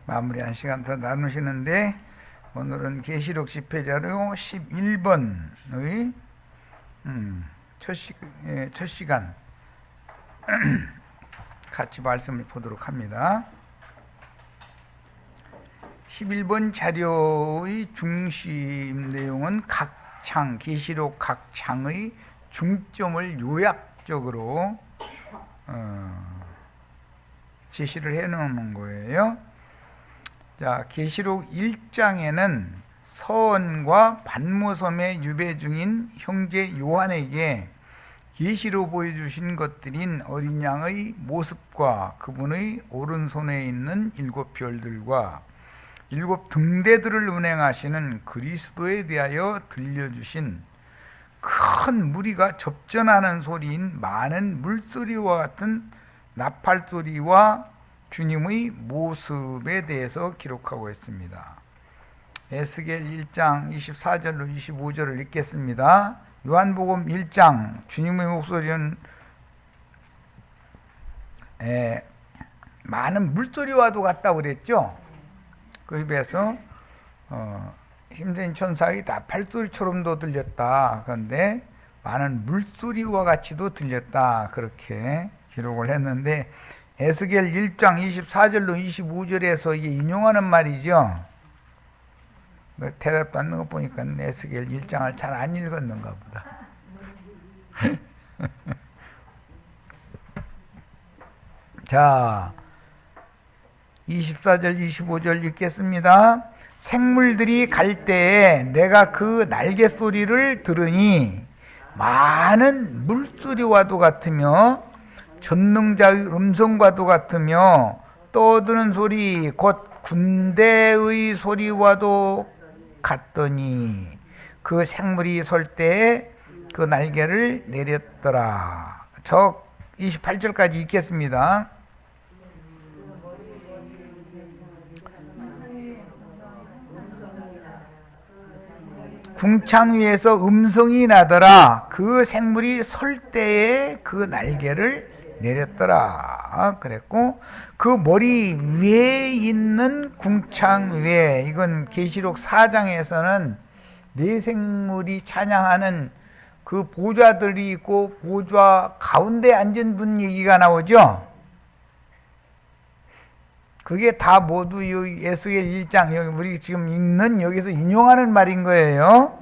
마무리 한 시간 더 나누시는데 오늘은 계시록 집회자료 11번의 첫 시간 같이 말씀을 보도록 합니다. 11번 자료의 중심 내용은 각 창, 계시록 각 창의 중점을 요약적으로 제시를 해 놓는 거예요. 자, 계시록 1장에는 서원과 반모섬에 유배 중인 형제 요한에게 계시로 보여주신 것들인 어린 양의 모습과 그분의 오른손에 있는 7 별들과 7 등대들을 운행하시는 그리스도에 대하여 들려주신 큰 무리가 접전하는 소리인 많은 물소리와 같은 나팔소리와 주님의 모습에 대해서 기록하고 있습니다. 에스겔 1장 24절로 25절을 읽겠습니다. 요한복음 1장 주님의 목소리는 많은 물소리와도 같다고 그랬죠. 그에 비해서 힘든 천사의 나팔소리처럼도 들렸다. 그런데 많은 물소리와 같이도 들렸다. 그렇게 기록을 했는데 에스겔 1장 24절로 25절에서 이게 인용하는 말이죠. 대답도 않는 거 보니까 에스겔 1장을 잘 안 읽었는가 보다. 자, 24절 25절 읽겠습니다. 생물들이 갈 때에 내가 그 날개 소리를 들으니 많은 물소리와도 같으며 전능자의 음성과도 같으며 떠드는 소리 곧 군대의 소리와도 같더니 그 생물이 설 때에 그 날개를 내렸더라. 저 28절까지 읽겠습니다. 궁창 위에서 음성이 나더라. 그 생물이 설 때에 그 날개를 내렸더라 그랬고, 그 머리 위에 있는 궁창 위에, 이건 계시록 4장에서는 네 생물이 찬양하는 그 보좌들이 있고 보좌 가운데 앉은 분 얘기가 나오죠. 그게 다 모두 이 에스겔 1장 여기 우리 지금 읽는 여기서 인용하는 말인 거예요.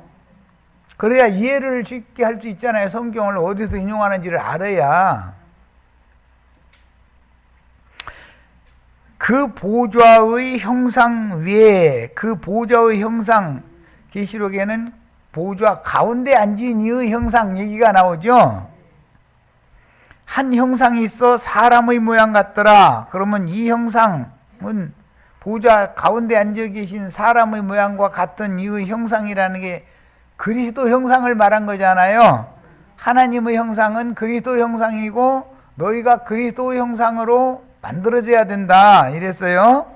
그래야 이해를 쉽게 할 수 있잖아요. 성경을 어디서 인용하는지를 알아야. 그 보좌의 형상 위에, 그 보좌의 형상, 계시록에는 보좌 가운데 앉은 이의 형상 얘기가 나오죠. 한 형상이 있어 사람의 모양 같더라. 그러면 이 형상은 보좌 가운데 앉아 계신 사람의 모양과 같은 이의 형상이라는 게 그리스도 형상을 말한 거잖아요. 하나님의 형상은 그리스도 형상이고 너희가 그리스도 형상으로 만들어져야 된다 이랬어요.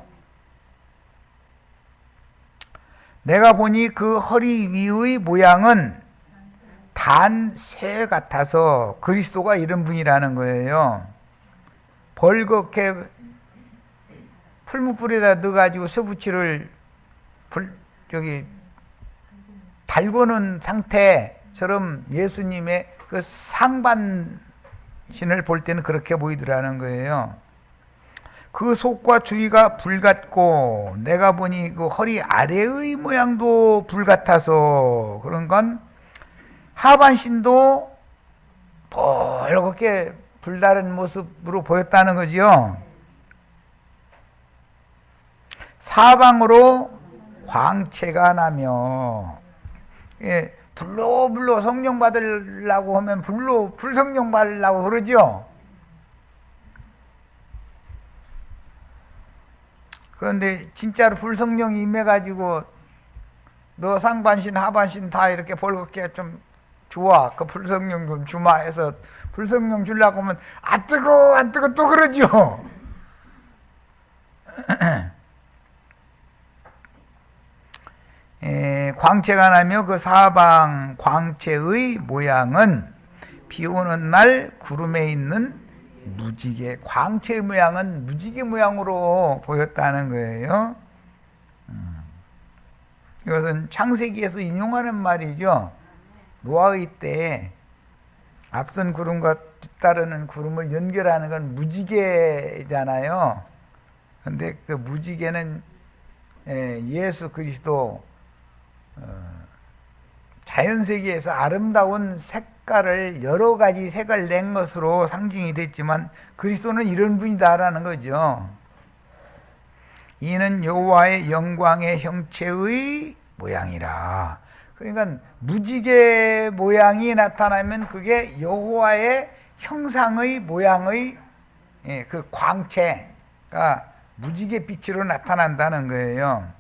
내가 보니 그 허리 위의 모양은 단새 같아서 그리스도가 이런 분이라는 거예요. 벌겋게 풀무불에다 넣어가지고 쇠붙이를 달고는 상태처럼 예수님의 그 상반신을 볼 때는 그렇게 보이더라는 거예요. 그 속과 주위가 불 같고 내가 보니 그 허리 아래의 모양도 불 같아서 그런 건 하반신도 벌겋게 불다른 모습으로 보였다는 거지요. 사방으로 광채가 나며, 불로 성령 받으려고 하면 불 성령 받으려고 그러죠. 그런데 진짜로 불 성령이 임해가지고 너 상반신 하반신 다 이렇게 벌겋게 좀 주와, 그 불 성령 좀 주마 해서 불 성령 주려고 하면 안 뜨거 또 그러죠. 광채가 나며 그 사방 광채의 모양은 비 오는 날 구름에 있는 무지개, 광채 모양은 무지개 모양으로 보였다는 거예요. 이것은 창세기에서 인용하는 말이죠. 노아의 때 앞선 구름과 뒤따르는 구름을 연결하는 건 무지개잖아요. 그런데 그 무지개는 예수 그리스도 자연세계에서 아름다운 색깔을 여러 가지 색을 낸 것으로 상징이 됐지만 그리스도는 이런 분이다라는 거죠. 이는 여호와의 영광의 형체의 모양이라. 그러니까 무지개 모양이 나타나면 그게 여호와의 형상의 모양의 그 광채가 무지개 빛으로 나타난다는 거예요.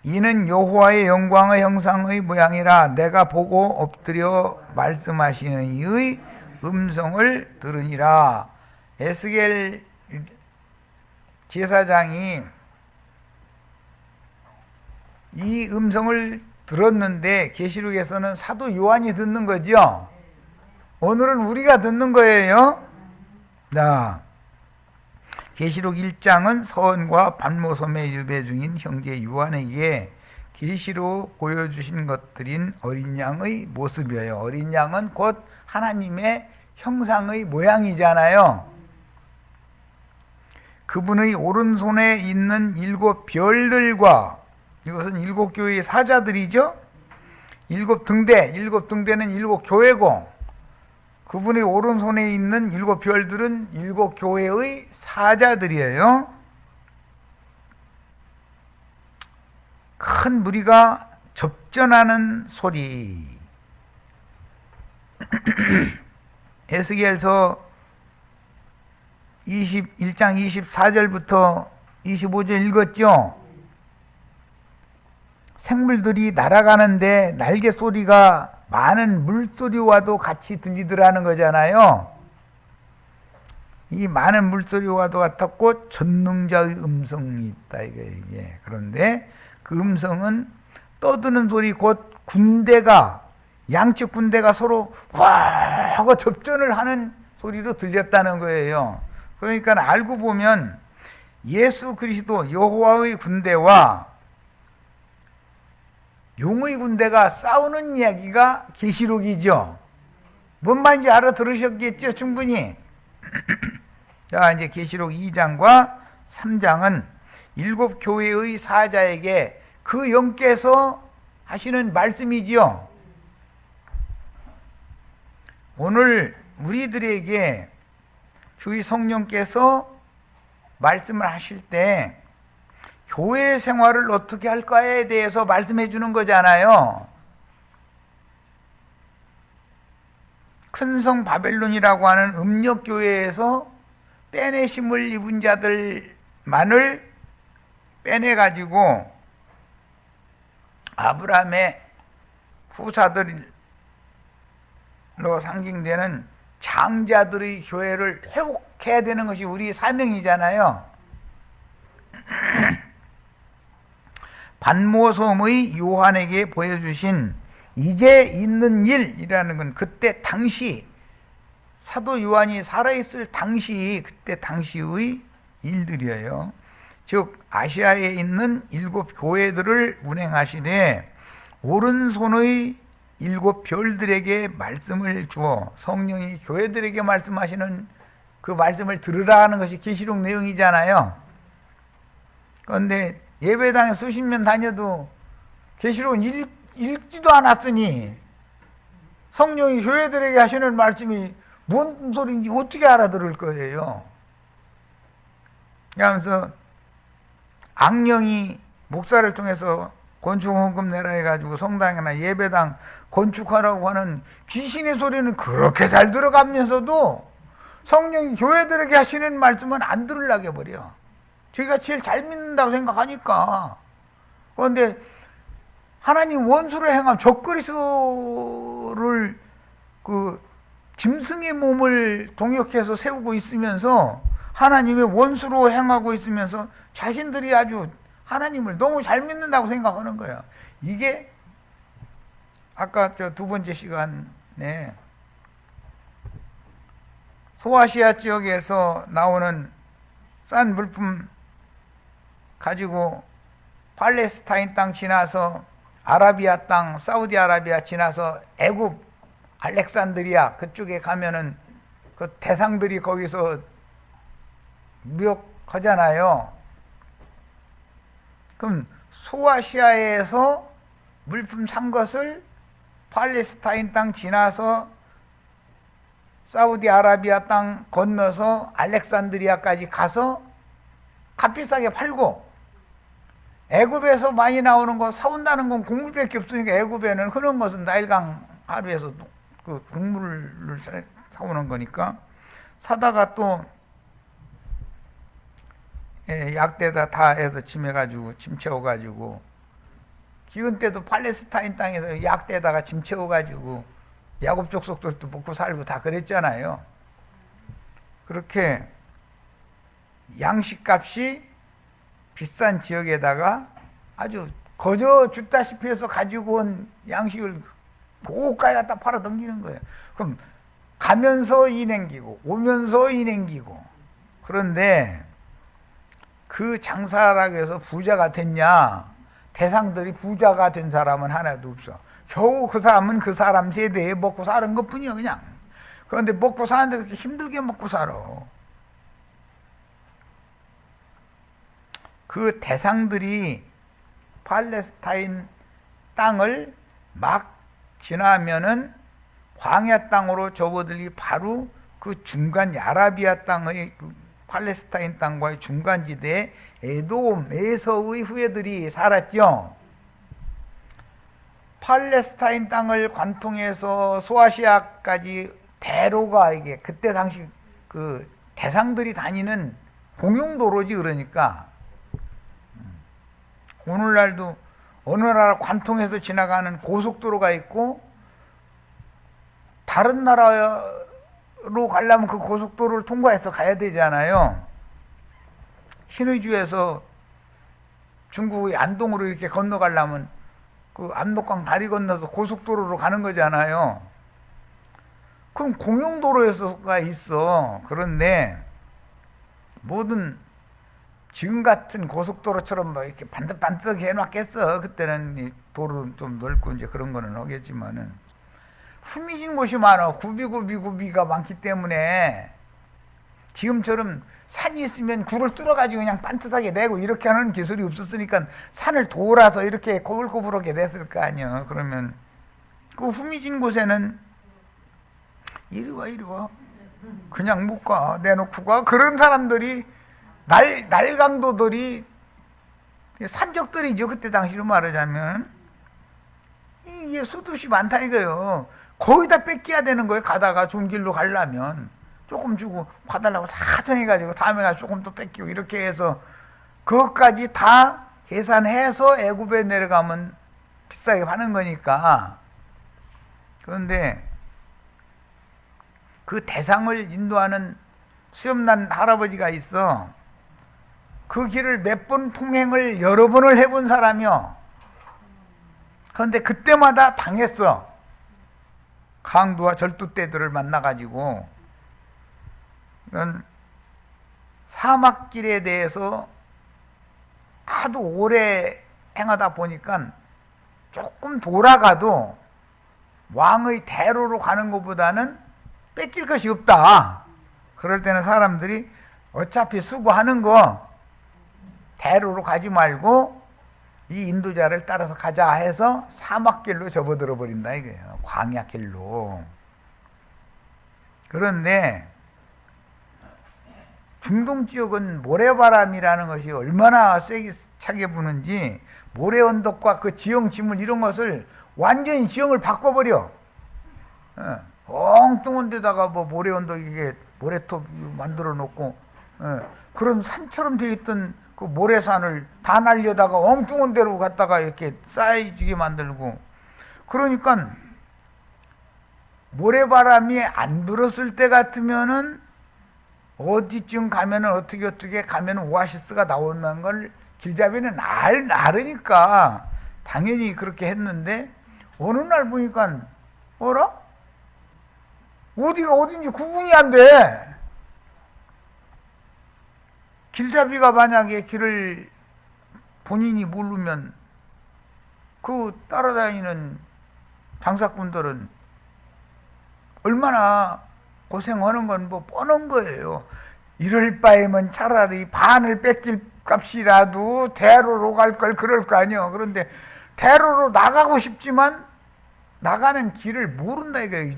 이는 여호와의 영광의 형상의 모양이라 내가 보고 엎드려 말씀하시는 이의 음성을 들으니라. 에스겔 제사장이 이 음성을 들었는데 계시록에서는 사도 요한이 듣는 거죠. 오늘은 우리가 듣는 거예요. 자, 계시록 1장은 서원과 반모섬에 유배 중인 형제 요한에게 계시로 보여주신 것들인 어린 양의 모습이에요. 어린 양은 곧 하나님의 형상의 모양이잖아요. 그분의 오른손에 있는 7 별들과, 이것은 7 교회의 사자들이죠. 7 등대, 7 등대는 7 교회고, 그분의 오른손에 있는 7 별들은 7 교회의 사자들이에요. 큰 무리가 접전하는 소리. 에스겔서 21장 24절부터 25절 읽었죠? 생물들이 날아가는데 날개 소리가 많은 물소리와도 같이 들리더라는 거잖아요. 이 많은 물소리와도 같았고 전능자의 음성이 있다 이게. 그런데 그 음성은 떠드는 소리, 곧 군대가, 양측 군대가 서로 와 하고 접전을 하는 소리로 들렸다는 거예요. 그러니까 알고 보면 예수 그리스도 여호와의 군대와 용의 군대가 싸우는 이야기가 계시록이죠. 뭔 말인지 알아들으셨겠죠, 충분히. 자, 이제 계시록 2장과 3장은 7 교회의 사자에게 그 영께서 하시는 말씀이지요. 오늘 우리들에게 주의 성령께서 말씀을 하실 때 교회 생활을 어떻게 할까에 대해서 말씀해 주는 거잖아요. 큰성 바벨론이라고 하는 음력교회에서 빼내심을 입은 자들만을 빼내가지고 아브라함의 후사들로 상징되는 장자들의 교회를 회복해야 되는 것이 우리 사명이잖아요. 반모섬의 요한에게 보여주신 이제 있는 일이라는 건 그때 당시 사도 요한이 살아있을 당시, 그때 당시의 일들이에요. 즉 아시아에 있는 7 교회들을 운행하시되 오른손의 7 별들에게 말씀을 주어 성령이 교회들에게 말씀하시는 그 말씀을 들으라는 것이 계시록 내용이잖아요. 그런데 예배당에 수십 년 다녀도 계시록 읽지도 않았으니 성령이 교회들에게 하시는 말씀이 뭔 소리인지 어떻게 알아들을 거예요. 그러면서 악령이 목사를 통해서 건축헌금 내라 해가지고 성당이나 예배당 건축하라고 하는 귀신의 소리는 그렇게 잘 들어가면서도 성령이 교회들에게 하시는 말씀은 안 들으려고 해버려. 저희가 제일 잘 믿는다고 생각하니까. 그런데 하나님 원수로 행한 적그리스도를 그 짐승의 몸을 동역해서 세우고 있으면서 하나님의 원수로 행하고 있으면서 자신들이 아주 하나님을 너무 잘 믿는다고 생각하는 거예요. 이게 아까 저 2번째 시간에 소아시아 지역에서 나오는 싼 물품 가지고 팔레스타인 땅 지나서 아라비아 땅, 사우디아라비아 지나서 애굽, 알렉산드리아 그쪽에 가면은 그 대상들이 거기서 무역하잖아요. 그럼 소아시아에서 물품 산 것을 팔레스타인 땅 지나서 사우디아라비아 땅 건너서 알렉산드리아까지 가서 값비싸게 팔고, 애굽에서 많이 나오는 거 사온다는 건 곡물밖에 없으니까 애굽에는 흔한 것은 나일강 하루에서 그 곡물을 사오는 거니까 사다가 또 약대다 다 해서 짐 채워가지고, 기근 때도 팔레스타인 땅에서 약대다가 짐 채워가지고 야곱 족속들도 먹고 살고 다 그랬잖아요. 그렇게 양식값이 비싼 지역에다가 아주 거저 줍다시피 해서 가지고 온 양식을 고가에 갖다 팔아 넘기는 거예요. 그럼 가면서 이냉기고 오면서 이냉기고. 그런데 그 장사라고 해서 부자가 됐냐? 대상들이 부자가 된 사람은 하나도 없어. 겨우 그 사람은 그 사람 세대에 먹고 사는 것 뿐이야, 그냥. 그런데 먹고 사는데 그렇게 힘들게 먹고 살아. 그 대상들이 팔레스타인 땅을 막 지나면은 광야 땅으로 접어들기 바로 그 중간 아라비아 땅의 그 팔레스타인 땅과의 중간지대에 에돔, 에서의 후예들이 살았죠. 팔레스타인 땅을 관통해서 소아시아까지 대로가 이게 그때 당시 그 대상들이 다니는 공용도로지. 그러니까 오늘날도 어느 나라 관통해서 지나가는 고속도로가 있고, 다른 나라로 가려면 그 고속도로를 통과해서 가야 되잖아요. 신의주에서 중국의 안동으로 이렇게 건너가려면 그 압록강 다리 건너서 고속도로로 가는 거잖아요. 그럼 공용도로에서가 있어. 그런데 모든 지금 같은 고속도로처럼 뭐 이렇게 반듯반듯하게 해놨겠어. 그때는 이 도로는 좀 넓고 이제 그런 거는 하겠지만은 후미진 곳이 많아. 구비가 많기 때문에 지금처럼 산이 있으면 굴을 뚫어가지고 그냥 반듯하게 내고 이렇게 하는 기술이 없었으니까 산을 돌아서 이렇게 고불고불하게 냈을 거 아니야. 그러면 그 후미진 곳에는 이리 와 그냥 못 가. 내놓고 가. 그런 사람들이 날강도들이 산적들이죠. 그때 당시로 말하자면 이게 수두시 많다 이거요. 거의 다 뺏겨야 되는 거예요. 가다가 좋은 길로 가려면 조금 주고 봐달라고 사정해 가지고 다음에 가서 조금 또 뺏기고 이렇게 해서 그것까지 다 계산해서 애굽에 내려가면 비싸게 파는 거니까. 그런데 그 대상을 인도하는 수염난 할아버지가 있어. 그 길을 몇 번 통행을 여러 번을 해본 사람이요. 그런데 그때마다 당했어. 강두와 절두떼들을 만나가지고. 사막길에 대해서 하도 오래 행하다 보니까 조금 돌아가도 왕의 대로로 가는 것보다는 뺏길 것이 없다. 그럴 때는 사람들이 어차피 수고하는 거 대로로 가지 말고 이 인도자를 따라서 가자 해서 사막길로 접어들어 버린다 이거예요. 광야길로. 그런데 중동 지역은 모래바람이라는 것이 얼마나 세게 차게 부는지 모래 언덕과 그 지형 지물 이런 것을 완전히 지형을 바꿔버려. 엉뚱한 데다가 뭐 모래 언덕 이게 모래톱 만들어 놓고 그런 산처럼 되어 있던 그 모래산을 다 날려다가 엉뚱한 데로 갔다가 이렇게 쌓여지게 만들고. 그러니까 모래바람이 안 불었을 때 같으면은 어디쯤 가면은 어떻게 가면은 오아시스가 나온다는 걸 길잡이는 알으니까 당연히 그렇게 했는데, 어느 날 보니까 어라? 어디가 어딘지 구분이 안 돼. 길잡이가 만약에 길을 본인이 모르면 그 따라다니는 장사꾼들은 얼마나 고생하는 건 뭐 뻔한 거예요. 이럴 바에는 차라리 반을 뺏길 값이라도 대로로 갈 걸 그럴 거 아니에요. 그런데 대로로 나가고 싶지만 나가는 길을 모른다 이거예요.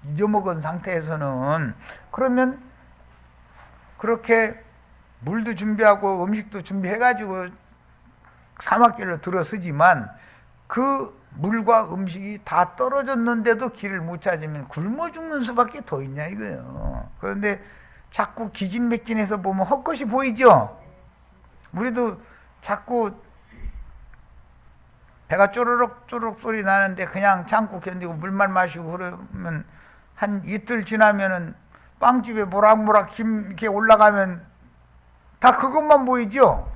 잊어먹은 상태에서는. 그러면 그렇게 물도 준비하고 음식도 준비해가지고 사막길로 들어서지만 그 물과 음식이 다 떨어졌는데도 길을 못 찾으면 굶어 죽는 수밖에 더 있냐 이거예요. 그런데 자꾸 기진맥진해서 보면 헛것이 보이죠. 우리도 자꾸 배가 쪼르륵 소리 나는데 그냥 참고 견디고 물만 마시고 그러면 한 이틀 지나면은 빵집에 모락모락 김 이렇게 올라가면 다 그것만 보이죠.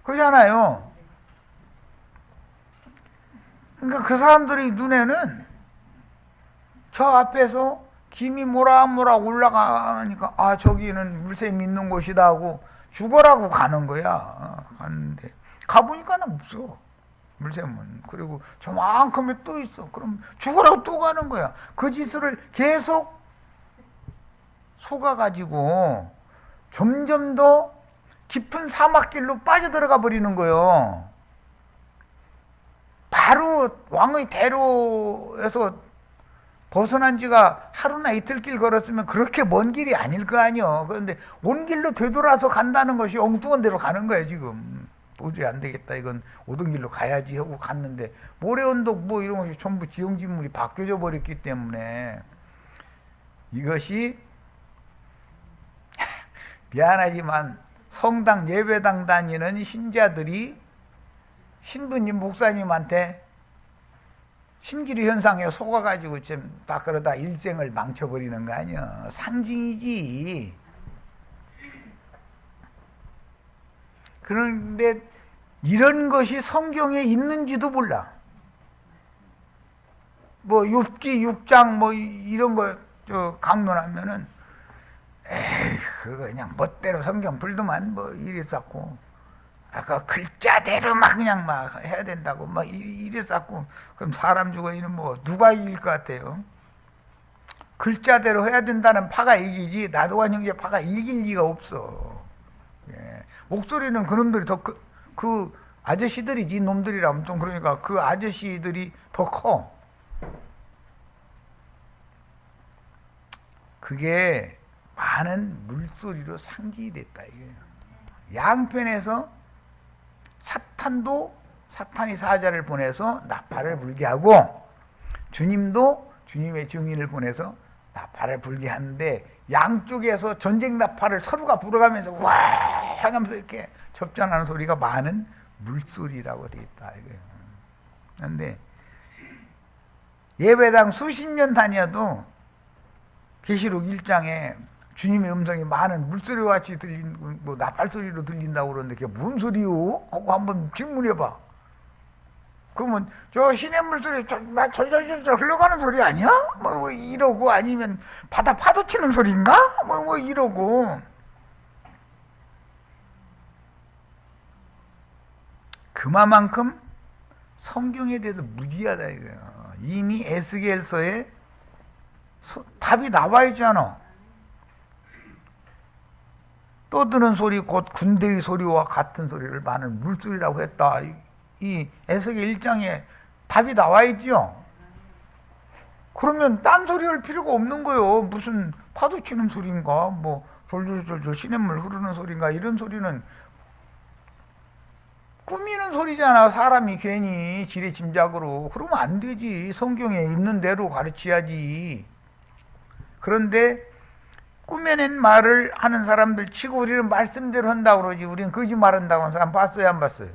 그러잖아요. 그러니까 그 사람들의 눈에는 저 앞에서 김이 모락모락 올라가니까 아 저기는 물샘이 있는 곳이다 하고 죽어라고 가는 거야. 갔는데 가보니까는 없어 물샘은. 그리고 저만큼에 또 있어. 그럼 죽어라고 또 가는 거야. 그 짓을 계속 속아가지고 점점 더 깊은 사막길로 빠져들어가 버리는 거예요. 바로 왕의 대로에서 벗어난 지가 하루나 이틀 길 걸었으면 그렇게 먼 길이 아닐 거 아니요. 그런데 온 길로 되돌아서 간다는 것이 엉뚱한 데로 가는 거예요 지금. 도저히 안 되겠다. 이건 오던 길로 가야지 하고 갔는데 모래언덕 뭐 이런 것이 전부 지형지물이 바뀌어져 버렸기 때문에 이것이 미안하지만 성당 예배당 다니는 신자들이 신부님 목사님한테 신기루 현상에 속아가지고 좀 딱 그러다 일생을 망쳐버리는 거 아니야. 상징이지. 그런데 이런 것이 성경에 있는지도 몰라. 뭐 욥기 6장 뭐 이런 거 강론하면은 에이 그거 그냥 멋대로 성경 불도만 뭐 이랬었고 아까 글자대로 막 그냥 막 해야 된다고 막 이랬었고 그럼 사람 죽어 이는 뭐 누가 이길 것 같아요? 글자대로 해야 된다는 파가 이기지 나도한 형제 파가 이길 리가 없어. 예. 목소리는 그놈들이 더 그 아저씨들이지 놈들이라면 좀 그러니까 그 아저씨들이 더 커. 그게 많은 물소리로 상기됐다 이거예요. 양편에서 사탄이 사자를 보내서 나팔을 불게 하고 주님도 주님의 증인을 보내서 나팔을 불게 하는데 양쪽에서 전쟁 나팔을 서로가 불어가면서 와 하면서 이렇게 접전하는 소리가 많은 물소리라고 되어 있다 이거예요. 그런데 예배당 수십 년 다녀도 계시록 1장에 주님의 음성이 많은 물소리와 같이 들린 뭐 나팔 소리로 들린다고 그러는데 그게 무슨 소리요? 하고 한번 질문해봐. 그러면 저 시냇물 소리 절절절절 흘러가는 소리 아니야? 뭐 이러고 아니면 바다 파도 치는 소리인가? 뭐 이러고 그만큼 성경에 대해서 무지하다 이거예요. 이미 에스겔서에 답이 나와 있잖아. 떠드는 소리 곧 군대의 소리와 같은 소리를 많은 물소리라고 했다. 이 에스겔 1장에 답이 나와 있죠. 그러면 딴 소리 할 필요가 없는 거예요. 무슨 파도 치는 소리인가 뭐 졸졸졸졸 시냇물 흐르는 소리인가 이런 소리는 꾸미는 소리잖아. 사람이 괜히 지레짐작으로. 그러면 안 되지. 성경에 있는 대로 가르쳐야지. 그런데 꾸며낸 말을 하는 사람들 치고 우리는 말씀대로 한다고 그러지. 우리는 거짓말 한다고 하는 사람 봤어요 안 봤어요?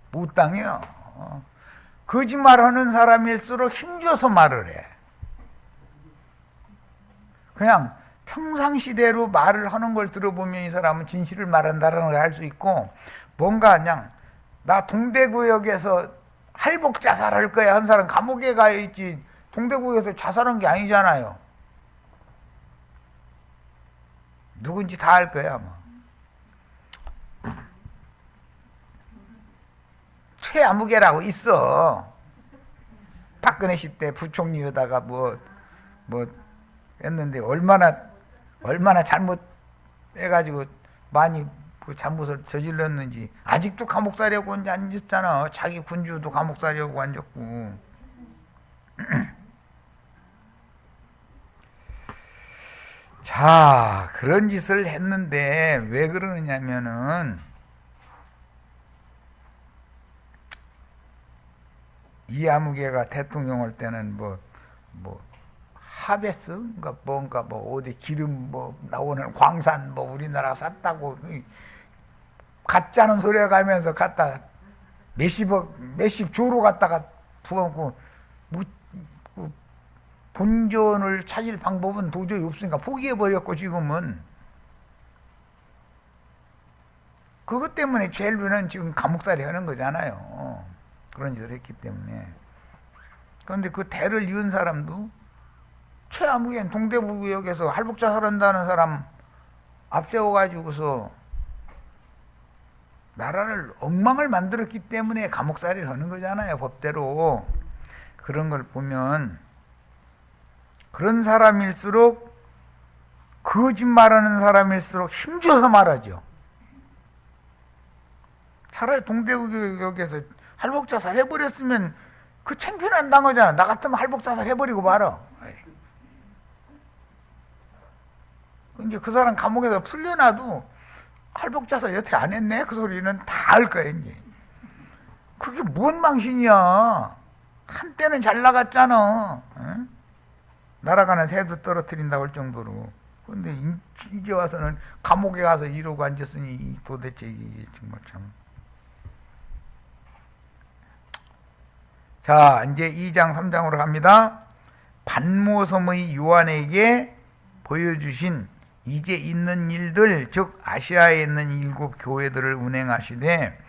못 당해요. 거짓말하는 사람일수록 힘줘서 말을 해. 그냥 평상시대로 말을 하는 걸 들어보면 이 사람은 진실을 말한다는 걸 알 수 있고 뭔가 그냥 나 동대구역에서 할복 자살할 거야. 한 사람 감옥에 가 있지 동대구에서 자살한 게 아니잖아요. 누군지 다 알 거야 아마. 최아무개라고 있어. 박근혜 씨 때 부총리에다가 뭐 했는데 얼마나 잘못해가지고 많이 잘못을 저질렀는지 아직도 감옥살이하고 앉았잖아. 자기 군주도 감옥살이하고 앉았고. 자, 그런 짓을 했는데 왜 그러느냐면은 이아무개가 대통령 할 때는 하베스 뭔가 어디 기름 나오는 광산 우리나라 샀다고 가짜는 소리가 가면서 갖다 몇십 조로 갖다가 부어놓고 본전을 찾을 방법은 도저히 없으니까 포기해버렸고 지금은 그것 때문에 젤루는 지금 감옥살이 하는 거잖아요. 그런 짓을 했기 때문에. 그런데 그 대를 이은 사람도 최아무개는 동대구역에서 할복자살한다는 사람 앞세워가지고서 나라를 엉망을 만들었기 때문에 감옥살이를 하는 거잖아요. 법대로. 그런 걸 보면 그런 사람일수록 거짓말하는 사람일수록 힘줘서 말하죠. 차라리 동대구역에서 할복자살 해버렸으면 그 창피는 안 당하잖아. 나 같으면 할복자살 해버리고 말아. 이제 그 사람 감옥에서 풀려나도 할복자살 여태 안 했네? 그 소리는 다 알 거야, 이제. 그게 뭔 망신이야. 한때는 잘 나갔잖아. 응? 날아가는 새도 떨어뜨린다고 할 정도로. 근데 이제 와서는 감옥에 가서 이러고 앉았으니 도대체 이게 정말 참. 자, 이제 2장 3장으로 갑니다. 반모섬의 요한에게 보여주신 이제 있는 일들, 즉 아시아에 있는 7 교회들을 운행하시되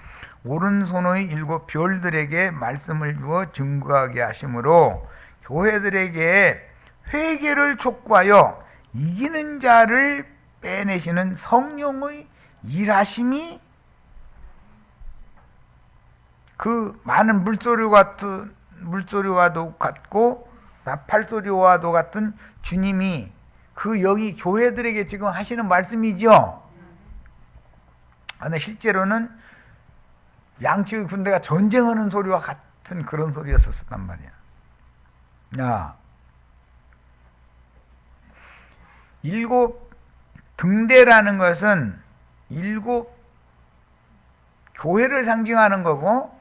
오른손의 7 별들에게 말씀을 주어 증거하게 하심으로 교회들에게 회개를 촉구하여 이기는 자를 빼내시는 성령의 일하심이 그 많은 물소리와도 같고 나팔소리와도 같은 주님이 그 여기 교회들에게 지금 하시는 말씀이죠. 근데 실제로는 양측의 군대가 전쟁하는 소리와 같은 그런 소리였었단 말이야. 야, 7 등대라는 것은 7 교회를 상징하는 거고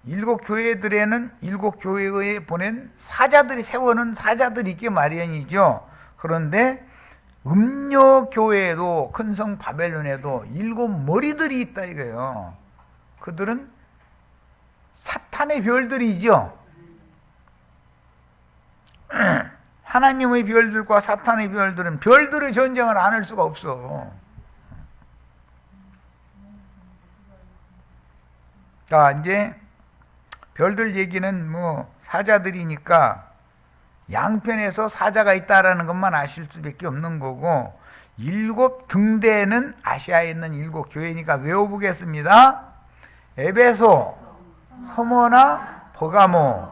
7 교회들에는 7 교회에 보낸 사자들이 세워놓은 사자들이 있게 마련이죠. 그런데 음녀교회에도 큰 성 바벨론에도 7 머리들이 있다 이거예요. 그들은 사탄의 별들이죠. 하나님의 별들과 사탄의 별들은 별들의 전쟁을 안 할 수가 없어. 자, 이제 별들 얘기는 사자들이니까 양편에서 사자가 있다라는 것만 아실 수밖에 없는 거고 7 등대는 아시아에 있는 7 교회니까 외워보겠습니다. 에베소, 서머나, 버가모,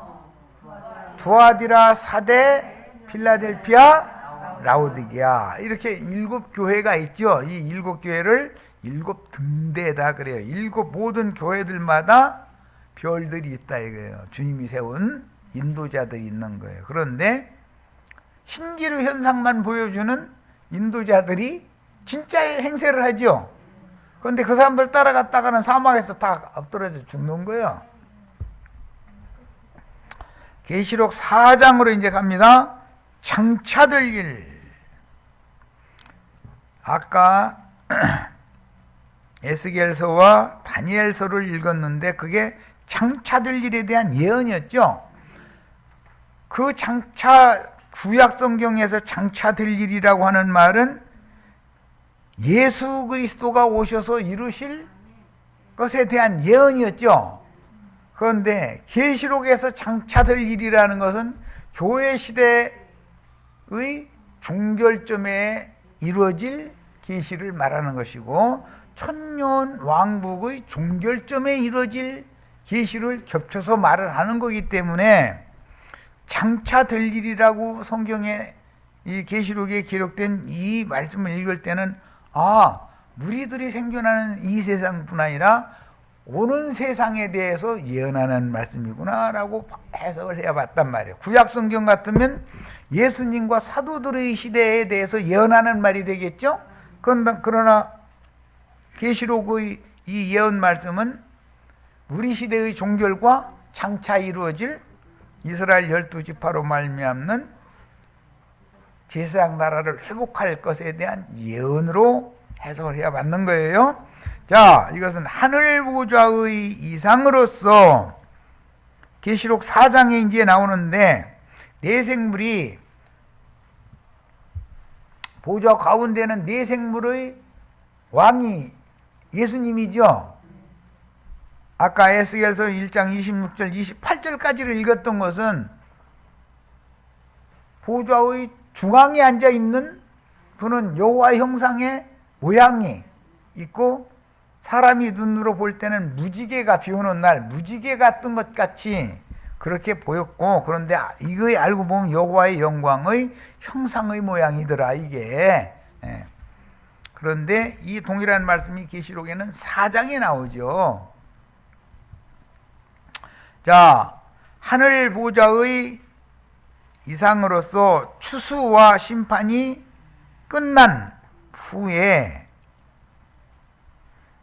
두아디라, 사대, 필라델피아, 라오디게아 이렇게 7 교회가 있죠. 이 7 교회를 7 등대다 그래요. 7 모든 교회들마다 별들이 있다 이거예요. 주님이 세운 인도자들이 있는 거예요. 그런데 신기루 현상만 보여주는 인도자들이 진짜의 행세를 하죠. 그런데 그 사람들 따라갔다가는 사막에서 다 엎드려져 죽는 거예요. 계시록 4장으로 이제 갑니다. 장차될 일. 아까 에스겔서와 다니엘서를 읽었는데 그게 장차될 일에 대한 예언이었죠. 그 장차 구약 성경에서 장차될 일이라고 하는 말은 예수 그리스도가 오셔서 이루실 것에 대한 예언이었죠. 그런데 계시록에서 장차될 일이라는 것은 교회 시대의 종결점에 이루어질 계시를 말하는 것이고, 천년 왕국의 종결점에 이루어질 계시를 겹쳐서 말을 하는 거기 때문에 장차될 일이라고 성경에 이 계시록에 기록된 이 말씀을 읽을 때는 우리들이 생존하는 이 세상뿐 아니라 오는 세상에 대해서 예언하는 말씀이구나라고 해석을 해봤단 말이에요. 구약 성경 같으면 예수님과 사도들의 시대에 대해서 예언하는 말이 되겠죠. 그러나 계시록의 이 예언 말씀은 우리 시대의 종결과 장차 이루어질 이스라엘 12지파로 말미암는 제사장 나라를 회복할 것에 대한 예언으로 해석을 해야 맞는 거예요. 자, 이것은 하늘 보좌의 이상으로서 계시록 4장에 이제 나오는데, 네 생물이 보좌 가운데는 네 생물의 왕이 예수님이죠. 아까 에스겔서 1장 26절 28절까지를 읽었던 것은 보좌의 중앙에 앉아 있는 그는 여호와 형상의 모양이 있고, 사람이 눈으로 볼 때는 무지개가 비 오는 날 무지개 같은 것 같이 그렇게 보였고, 그런데 이거 알고 보면 여호와의 영광의 형상의 모양이더라 이게. 그런데 이 동일한 말씀이 계시록에는 4장에 나오죠. 자, 하늘 보좌의 이상으로서 추수와 심판이 끝난 후에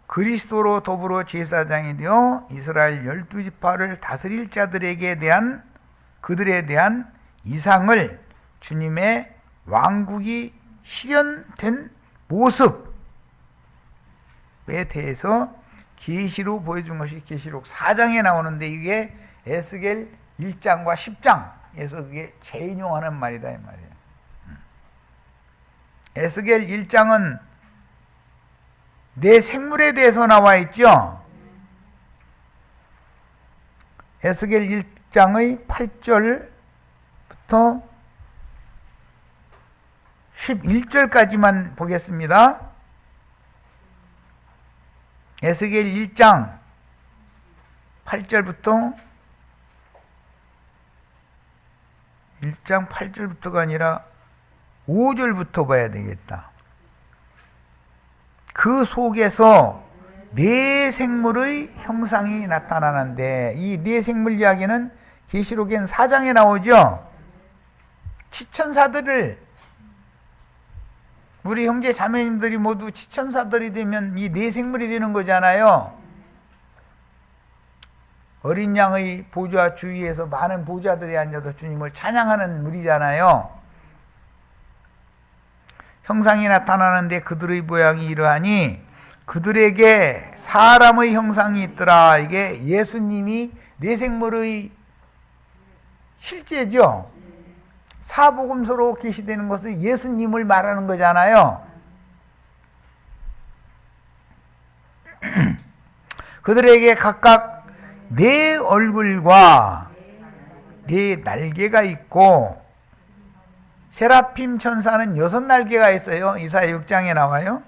그리스도로 더불어 제사장이 되어 이스라엘 12지파를 다스릴 자들에게 대한 그들에 대한 이상을 주님의 왕국이 실현된 모습에 대해서 계시로 보여준 것이 계시록 4장에 나오는데, 이게 에스겔 1장과 10장에서 그게 재인용하는 말이다 이 말이에요. 에스겔 1장은 네 생물에 대해서 나와 있죠. 에스겔 1장의 8절부터 11절까지만 보겠습니다. 에스겔 1장 8절부터 1장 8절부터가 아니라 5절부터 봐야 되겠다. 그 속에서 네 생물의 형상이 나타나는데, 이 네 생물 이야기는 계시록엔 4장에 나오죠. 치천사들을, 우리 형제 자매님들이 모두 치천사들이 되면 이 네 생물이 되는 거잖아요. 어린 양의 보좌 주위에서 많은 보좌들이 앉아서 주님을 찬양하는 무리잖아요. 형상이 나타나는데 그들의 모양이 이러하니 그들에게 사람의 형상이 있더라. 이게 예수님이 네 생물의 실제죠. 사복음서로 계시되는 것은 예수님을 말하는 거잖아요. 그들에게 각각 네 얼굴과 네 날개가 있고, 세라핌 천사는 6날개가 있어요. 이사야 6장에 나와요.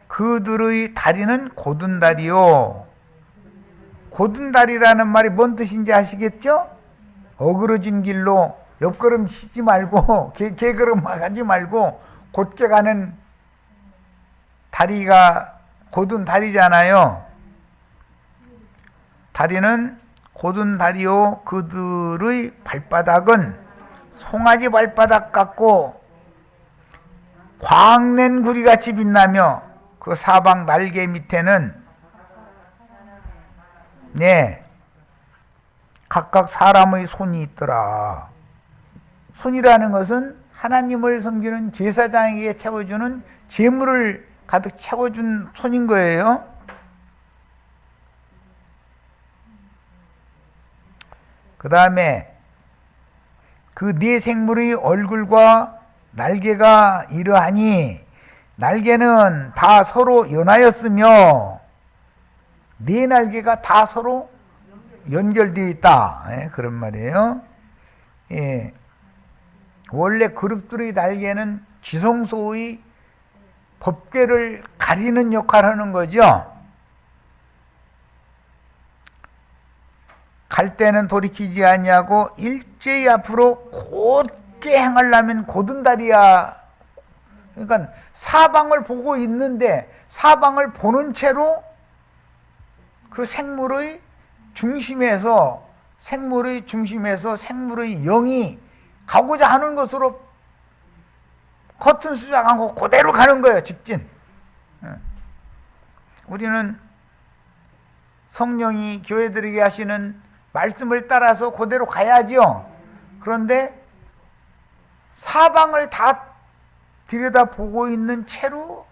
그들의 다리는 곧은 다리요. 곧은 다리라는 말이 뭔 뜻인지 아시겠죠? 어그러진 길로 옆걸음 치지 말고 개걸음 하지 말고 곧게 가는 다리가 곧은 다리잖아요. 다리는 곧은 다리요. 그들의 발바닥은 송아지 발바닥 같고 광낸 구리같이 빛나며 그 사방 날개 밑에는 각각 사람의 손이 있더라. 손이라는 것은 하나님을 섬기는 제사장에게 채워주는 재물을 가득 채워준 손인 거예요. 그 다음에 그 네 생물의 얼굴과 날개가 이러하니, 날개는 다 서로 연하였으며 네 날개가 다 서로 연결되어 있다. 예, 그런 말이에요. 예. 원래 그룹들의 날개는 지성소의 법궤를 가리는 역할을 하는 거죠. 갈 때는 돌이키지 아니하고 일제히 앞으로 곧게 행하려면 곧은다리야. 그러니까 사방을 보고 있는데 사방을 보는 채로 그 생물의 중심에서 생물의 영이 가고자 하는 것으로 커튼 수정하고 그대로 가는 거예요. 직진. 우리는 성령이 교회들에게 하시는 말씀을 따라서 그대로 가야죠. 그런데 사방을 다 들여다보고 있는 채로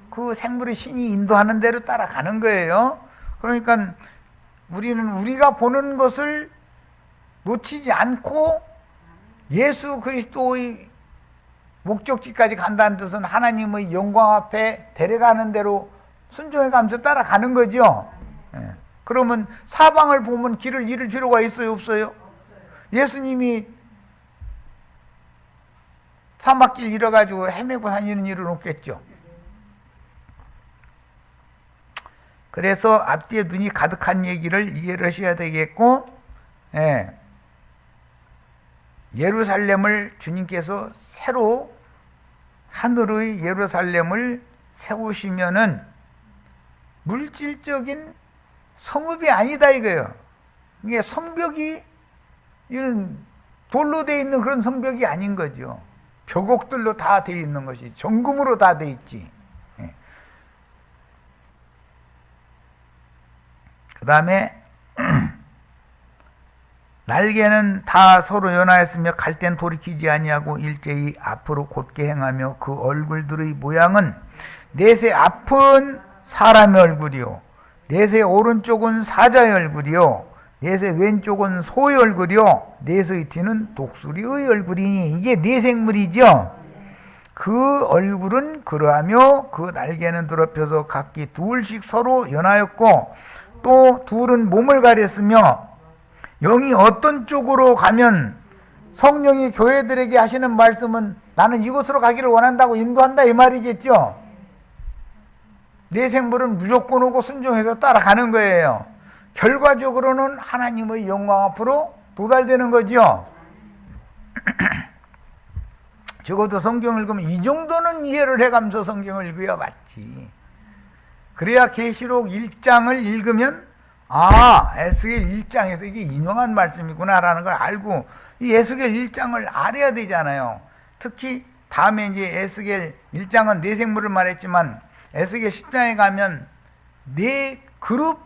그 생물의 신이 인도하는 대로 따라가는 거예요. 그러니까 우리는 우리가 보는 것을 놓치지 않고 예수 그리스도의 목적지까지 간다는 뜻은 하나님의 영광 앞에 데려가는 대로 순종해가면서 따라가는 거죠. 그러면 사방을 보면 길을 잃을 필요가 있어요, 없어요? 예수님이 사막길 잃어가지고 헤매고 다니는 일은 없겠죠. 그래서 앞뒤에 눈이 가득한 얘기를 이해를 하셔야 되겠고, 예루살렘을 주님께서 새로 하늘의 예루살렘을 세우시면은 물질적인 성읍이 아니다 이거예요. 이게 성벽이 이런 돌로 되어 있는 그런 성벽이 아닌 거죠. 벽옥들로 다 되어 있는 것이 정금으로 다 되어 있지. 그 다음에 날개는 다 서로 연하였으며 갈 땐 돌이키지 아니하고 일제히 앞으로 곧게 행하며 그 얼굴들의 모양은 넷의 앞은 사람의 얼굴이요 넷의 오른쪽은 사자의 얼굴이요 넷의 왼쪽은 소의 얼굴이요 넷의 뒤는 독수리의 얼굴이니 이게 네 생물이죠. 그 얼굴은 그러하며 그 날개는 더럽혀서 각기 둘씩 서로 연하였고 또 둘은 몸을 가렸으며 영이 어떤 쪽으로 가면 성령이 교회들에게 하시는 말씀은 나는 이곳으로 가기를 원한다고 인도한다 이 말이겠죠. 내 생물은 무조건 오고 순종해서 따라가는 거예요. 결과적으로는 하나님의 영광 앞으로 도달되는 거죠. 적어도 성경을 읽으면 이 정도는 이해를 해가면서 성경을 읽어야 맞지. 그래야 계시록 1장을 읽으면 에스겔 1장에서 이게 인용한 말씀이구나라는 걸 알고 이 에스겔 1장을 알아야 되잖아요. 특히 다음에 이제 에스겔 1장은 네 생물을 말했지만 에스겔 10장에 가면 네 그룹들을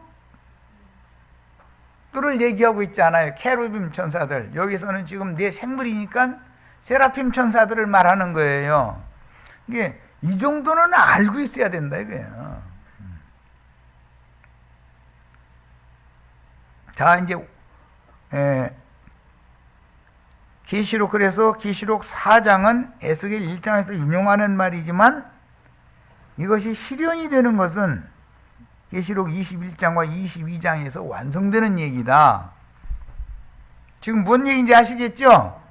얘기하고 있잖아요. 케루빔 천사들. 여기서는 지금 네 생물이니까 세라핌 천사들을 말하는 거예요. 이게 이 정도는 알고 있어야 된다 이거예요. 자, 이제 계시록 그래서 계시록 4장은 에스겔 1장에서 인용하는 말이지만 이것이 실현이 되는 것은 계시록 21장과 22장에서 완성되는 얘기다. 지금 뭔 얘기인지 아시겠죠?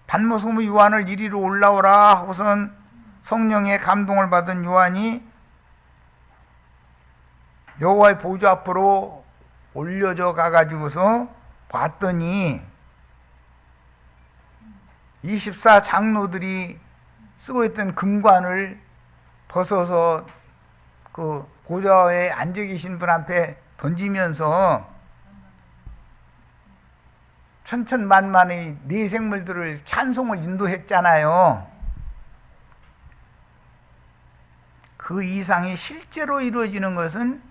반모섬의 요한을 이리로 올라오라 하고선 성령의 감동을 받은 요한이 여호와의 보좌 앞으로 올려져 가가지고서 봤더니 24 장로들이 쓰고 있던 금관을 벗어서 그 보좌에 앉아 계신 분 앞에 던지면서 천천만만의 네 생물들을 찬송을 인도했잖아요. 그 이상이 실제로 이루어지는 것은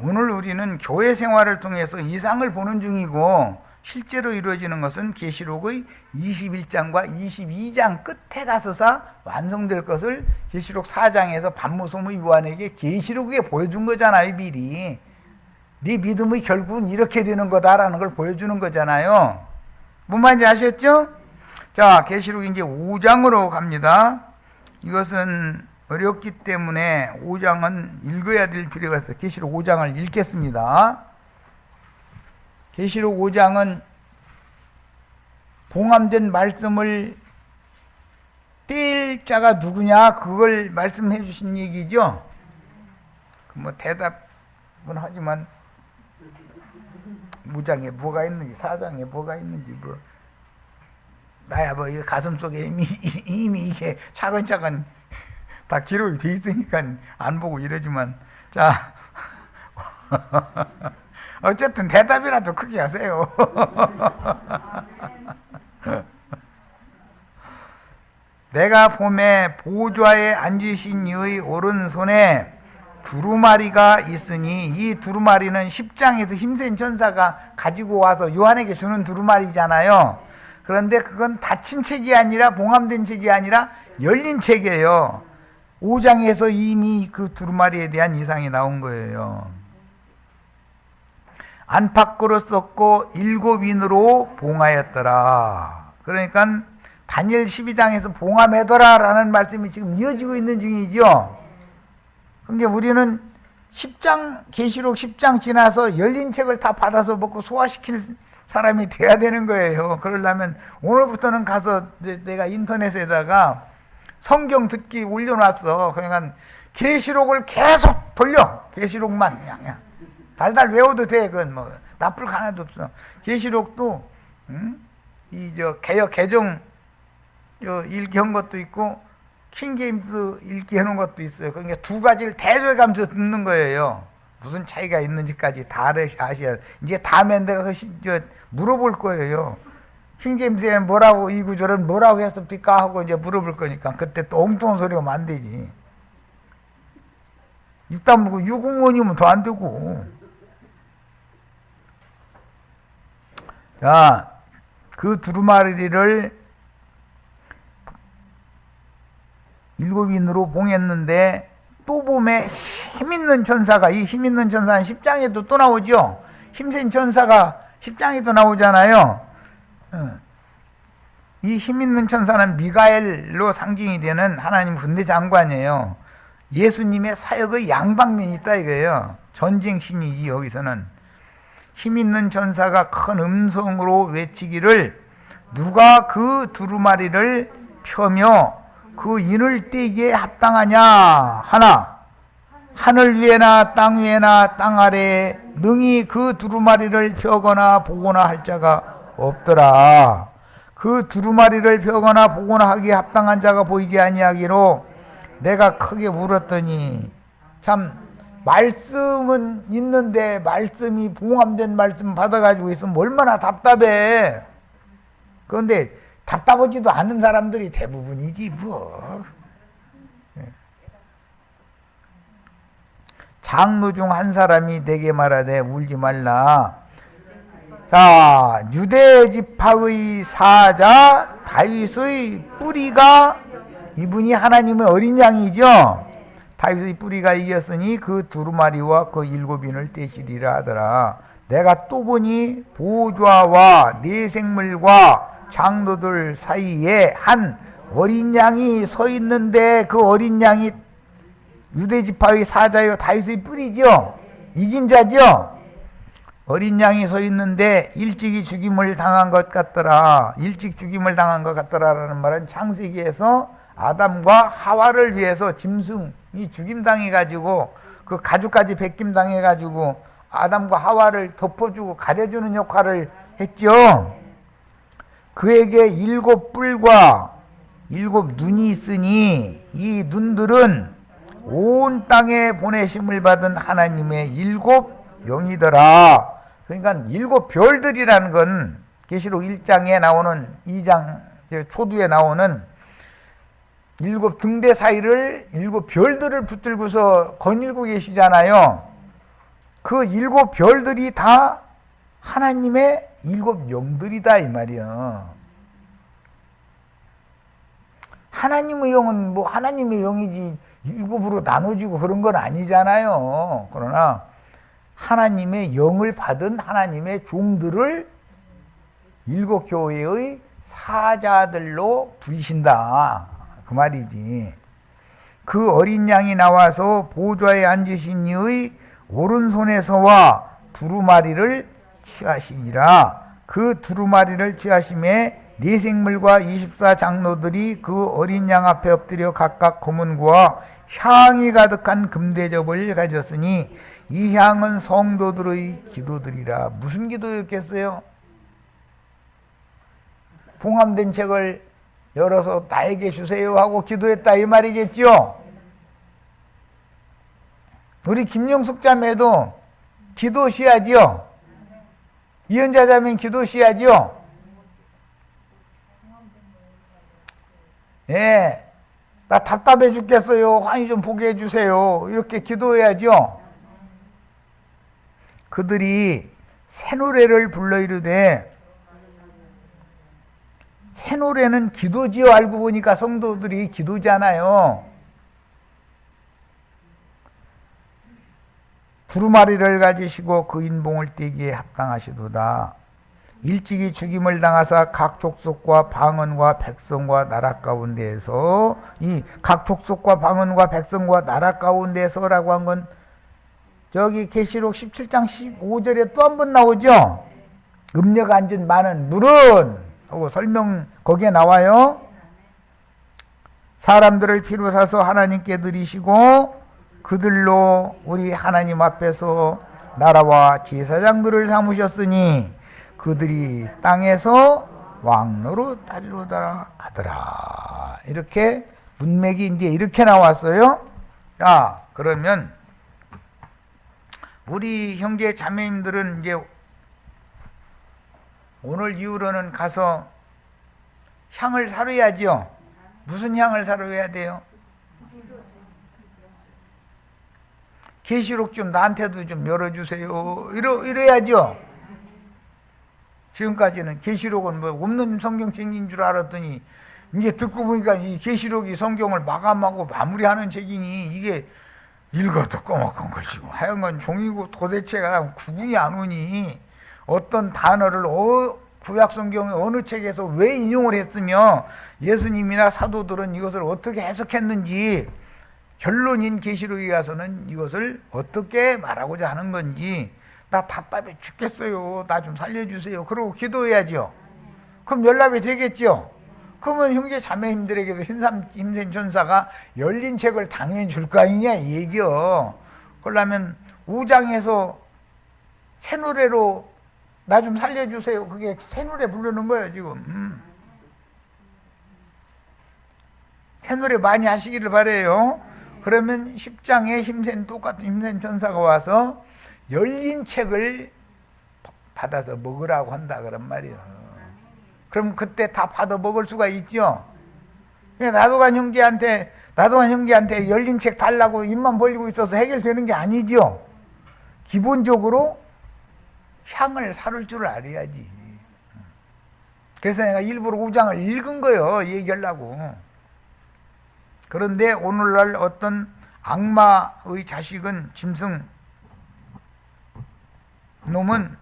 오늘 우리는 교회 생활을 통해서 이상을 보는 중이고 실제로 이루어지는 것은 계시록의 21장과 22장 끝에 가서서 완성될 것을 계시록 4장에서 반모섬의 요한에게 계시록에 보여준 거잖아요. 미리 네 믿음의 결국은 이렇게 되는 거다라는 걸 보여주는 거잖아요. 뭔 말인지 아셨죠? 자, 계시록 이제 5장으로 갑니다. 이것은 어렵기 때문에 5장은 읽어야 될 필요가 있어요. 계시록 5장을 읽겠습니다. 계시록 5장은 봉함된 말씀을 뗄 자가 누구냐 그걸 말씀해 주신 얘기죠. 뭐 대답은 하지만 5장에 뭐가 있는지 4장에 뭐가 있는지 뭐 나야 뭐 가슴 속에 이미 이게 차근차근 다 기록이 돼 있으니까 안 보고 이러지만 자 어쨌든 대답이라도 크게 하세요. 내가 봄에 보좌에 앉으신 이의 오른손에 두루마리가 있으니 이 두루마리는 10장에서 힘센 천사가 가지고 와서 요한에게 주는 두루마리잖아요. 그런데 그건 닫힌 책이 아니라 봉함된 책이 아니라 열린 책이에요. 5장에서 이미 그 두루마리에 대한 이상이 나온 거예요. 안팎으로 썼고 7인으로 봉하였더라. 그러니까 다니엘 12장에서 봉함해둬라라는 말씀이 지금 이어지고 있는 중이죠. 그러니까 우리는 10장 계시록 10장 지나서 열린 책을 다 받아서 먹고 소화시킬 사람이 돼야 되는 거예요. 그러려면 오늘부터는 가서 내가 인터넷에다가 성경 듣기 올려놨어. 그러니까 계시록을 계속 돌려. 계시록만 그냥 달달 외워도 돼. 그건 뭐 나쁠 거 하나도 없어. 계시록도 개역 개정 읽기 한 것도 있고 킹게임스 읽기 해놓은 것도 있어요. 그러니까 두 가지를 대조해가면서 듣는 거예요. 무슨 차이가 있는지까지 다 아셔야. 이제 다음에 내가 물어볼 거예요. 킹게임스에는 뭐라고 이 구절은 뭐라고 했습니까 하고 이제 물어볼 거니까 그때 또 엉뚱한 소리 하면 안 되지. 입다 물고 유궁원이면 더 안 되고. 자, 그 두루마리를 7인으로 봉했는데 또 봄에 힘있는 천사가 이 힘있는 천사는 10장에도 또 나오죠. 힘센 천사가 10장에도 나오잖아요. 이 힘있는 천사는 미가엘로 상징이 되는 하나님 군대 장관이에요. 예수님의 사역의 양방면이 있다 이거예요. 전쟁신이지. 여기서는 힘있는 천사가 큰 음성으로 외치기를 누가 그 두루마리를 펴며 그 인을 떼기에 합당하냐 하나 하늘 위에나 땅 위에나 땅 아래에 능히 그 두루마리를 펴거나 보거나 할 자가 없더라. 그 두루마리를 펴거나 보거나 하기에 합당한 자가 보이지 아니하기로 내가 크게 울었더니 참 말씀은 있는데 말씀이 봉함된 말씀 받아가지고 있으면 얼마나 답답해. 그런데 답답하지도 않은 사람들이 대부분이지 뭐. 장로 중 한 사람이 내게 말하되 울지 말라. 자, 유대 지파의 사자 다윗의 뿌리가 이분이 하나님의 어린 양이죠. 다윗의 뿌리가 이겼으니 그 두루마리와 그 7인을 떼시리라 하더라. 내가 또 보니 보좌와 네 생물과 장로들 사이에 한 어린 양이 서 있는데 그 어린 양이 유대 지파의 사자요 다윗의 뿌리죠. 이긴 자죠. 어린 양이 서 있는데 일찍이 죽임을 당한 것 같더라. 일찍 죽임을 당한 것 같더라라는 말은 창세기에서 아담과 하와를 위해서 짐승이 죽임당해가지고 그 가죽까지 벗김당해가지고 아담과 하와를 덮어주고 가려주는 역할을 했죠. 그에게 7뿔과 7눈이 있으니 이 눈들은 온 땅에 보내심을 받은 하나님의 7영이더라. 그러니까 7별들이라는 건 계시록 1장에 나오는 2장 초두에 나오는 7등대 사이를 7별들을 붙들고서 거닐고 계시잖아요. 그 7별들이 다 하나님의 7영들이다 이 말이야. 하나님의 영은 뭐 하나님의 영이지 7으로 나눠지고 그런 건 아니잖아요. 그러나 하나님의 영을 받은 하나님의 종들을 7교회의 사자들로 부르신다 그 말이지. 그 어린 양이 나와서 보좌에 앉으신 이의 오른손에서와 두루마리를 취하시니라. 그 두루마리를 취하심에 네 생물과 24장로들이 그 어린 양 앞에 엎드려 각각 고문과 향이 가득한 금대접을 가졌으니 이 향은 성도들의 기도들이라. 무슨 기도였겠어요? 봉함된 책을 열어서 나에게 주세요 하고 기도했다 이 말이겠죠. 우리 김영숙 자매도 기도시하지요. 이은자 자매는 기도시하지요. 예, 나 답답해 죽겠어요. 환희 좀 보게 해주세요. 이렇게 기도해야죠. 그들이 새 노래를 불러 이르되, 새 노래는 기도지요. 알고 보니까 성도들이 기도잖아요. 두루마리를 가지시고 그 인봉을 떼기에 합당하시도다. 일찍이 죽임을 당하사 각 족속과 방언과 백성과 나라 가운데에서, 이 각 족속과 방언과 백성과 나라 가운데에서라고 한 건 저기 계시록 17장 15절에 또 한 번 나오죠. 음녀가 앉은 많은 물은 하고 설명 거기에 나와요. 사람들을 피로 사서 하나님께 드리시고 그들로 우리 하나님 앞에서 나라와 제사장들을 삼으셨으니 그들이 땅에서 왕노로 다리로다 하더라. 이렇게 문맥이 이제 이렇게 나왔어요. 자, 그러면 우리 형제 자매님들은 이제 오늘 이후로는 가서 향을 사러 야지요. 무슨 향을 사러 해야 돼요? 계시록 좀 나한테도 좀 열어주세요. 이래야죠. 지금까지는 계시록은 뭐 없는 성경책인 줄 알았더니 이제 듣고 보니까 이 계시록이 성경을 마감하고 마무리하는 책이니 이게 읽어도 꼬먹은 것이고 하여간 종이고 도대체가 구분이 안 오니 어떤 단어를 구약 성경의 어느 책에서 왜 인용을 했으며 예수님이나 사도들은 이것을 어떻게 해석했는지 결론인 계시록에 가서는 이것을 어떻게 말하고자 하는 건지 나 답답해 죽겠어요. 나 좀 살려주세요. 그러고 기도해야죠. 그럼 연락이 되겠죠. 그러면 형제 자매님들에게도 힘센 천사가 열린 책을 당연히 줄 거 아니냐 이 얘기요. 그러려면 5장에서 새 노래로 나 좀 살려주세요. 그게 새 노래 부르는 거예요 지금. 새 노래 많이 하시기를 바래요. 그러면 10장에 똑같은 힘센 천사가 와서 열린 책을 받아서 먹으라고 한다 그런 말이에요. 그럼 그때 다 받아 먹을 수가 있죠. 나도간 형제한테 열린 책 달라고 입만 벌리고 있어서 해결되는 게 아니죠. 기본적으로 향을 사를 줄 알아야지. 그래서 내가 일부러 5장을 읽은 거예요. 얘기하려고. 그런데 오늘날 어떤 악마의 자식은 짐승 놈은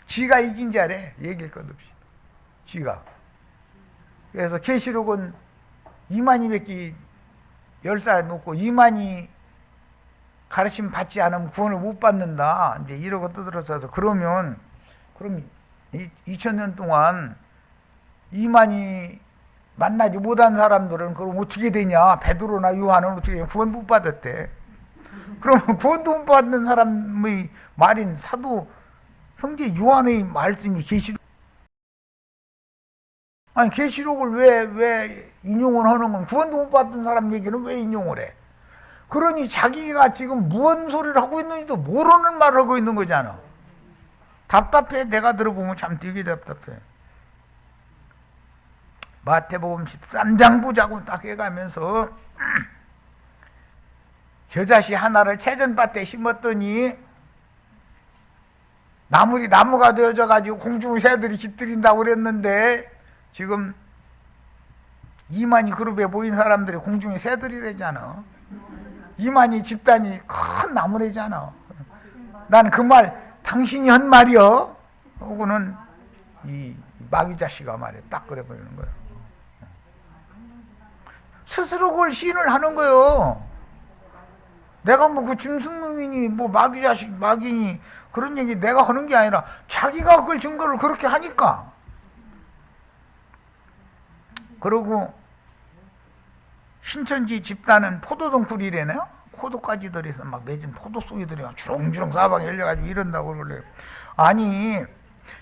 지가 이긴 자래. 얘기할 것 없이 지가. 그래서 계시록은 이만희밖에 10살 놓고 이만희 가르침 받지 않으면 구원을 못 받는다. 이제 이러고 떠들어서 그럼 2000년 동안 이만희 만나지 못한 사람들은 그럼 어떻게 되냐? 베드로나 요한은 어떻게 되냐? 구원 못 받았대. 그러면 구원도 못 받는 사람의 말인 사도 형제 요한의 말씀이 계시록을 왜 인용을 하는 건 구원도 못 받은 사람 얘기는 왜 인용을 해? 그러니 자기가 지금 무슨 소리를 하고 있는지도 모르는 말을 하고 있는 거잖아. 답답해. 내가 들어보면 참 되게 답답해. 마태복음 13장 보자고 딱 해가면서 겨자씨 하나를 채전밭에 심었더니 나무가 되어져가지고 공중 새들이 깃들인다고 그랬는데 지금 이만희 그룹에 모인 사람들이 공중에 새들이래잖아. 이만희 집단이 큰 나무래잖아. 난 그 말 당신이 한 말이여. 하고는 이 마귀 자식아 말이야. 딱 그래 버리는 거야. 스스로 그걸 시인을 하는 거예요. 내가 뭐 그 짐승놈이니 뭐 마귀 자식 마귀니 그런 얘기 내가 하는 게 아니라 자기가 그걸 증거를 그렇게 하니까. 그러고 신천지 집단은 포도덩굴이래네요. 포도까지 들여서 막 매진 포도송이 들여 주렁주렁 사방에 열려가지고 이런다고 그래요. 아니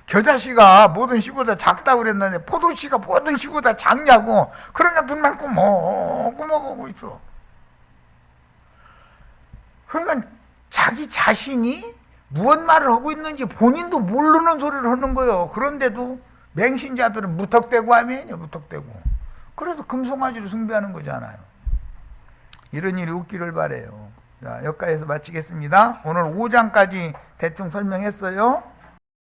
겨자씨가 모든 씨보다 작다고 그랬는데 포도씨가 모든 씨보다 작냐고. 그러니까 눈만 꾸먹꾸먹하고 있어. 그러니까 자기 자신이 무엇 말을 하고 있는지 본인도 모르는 소리를 하는 거예요. 그런데도 맹신자들은 무턱대고 하면요, 무턱대고. 그래서 금송아지를 숭배하는 거잖아요. 이런 일이 없기를 바라요. 자, 여기까지서 마치겠습니다. 오늘 5장까지 대충 설명했어요.